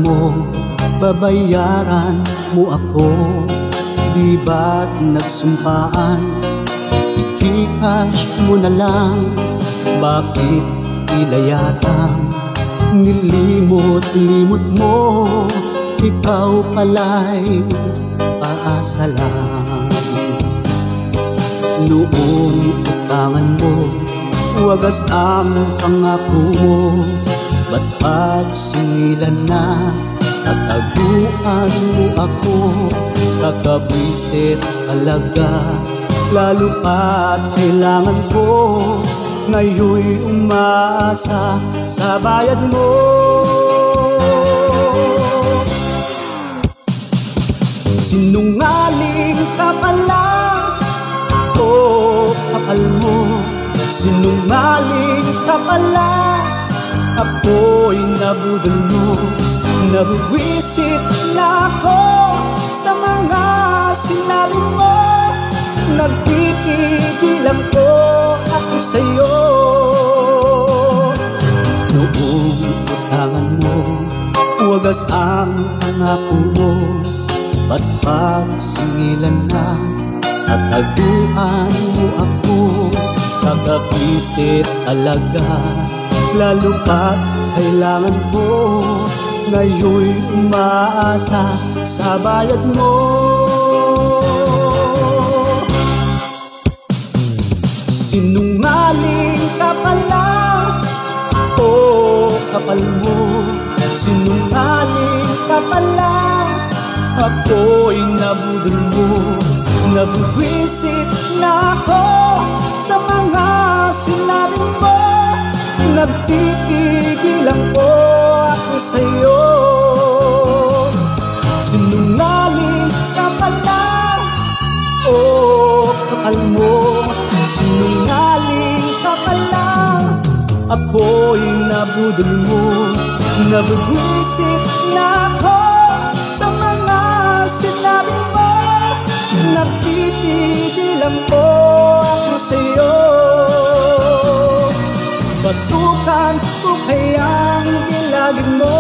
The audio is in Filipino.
mo, babayaran mo ako. Di ba't nagsumpaan, i-Gcash mo na lang? Bakit tila yatang nilimot-limot mo? Ikaw pala'y paasa lang. Noong utangan mo, wagas ang pangako mo. Ba't pagsingilan na, tataguan mo ako? Kakabwisit talaga, lalo pa't kailangan ko. Ngayon'y umaasa sa bayad mo. Sinungaling ka pala, oh kapal mo. Sinungaling ka pala, ako'y nabudol mo. Nabwisit na ako sa mga sinabi mo. Nagpipigil ako sa'yo. Noong utangan mo, wagas ang pangako mo. Ba't pagsingilan na, tataguan mo ako? Kakabwisit talaga, lalo pa't kailangan ko. Ngayon'y umaasa sa bayad mo. Sinungaling ka pala, oh kapal mo. Sinungaling ka pala, ako'y nabudol mo. Nabwisit na ako sa mga sinabi mo. Nagpipigil ako sa'yo. Sinungaling ka pala, oh kapal mo. Sinungaling ka pala, ako'y nabudol mo. Nabwisit na ako sa mga sinabi mo. Napipigil ko ako sa'yo. Batukan ko kayang gilagid mo.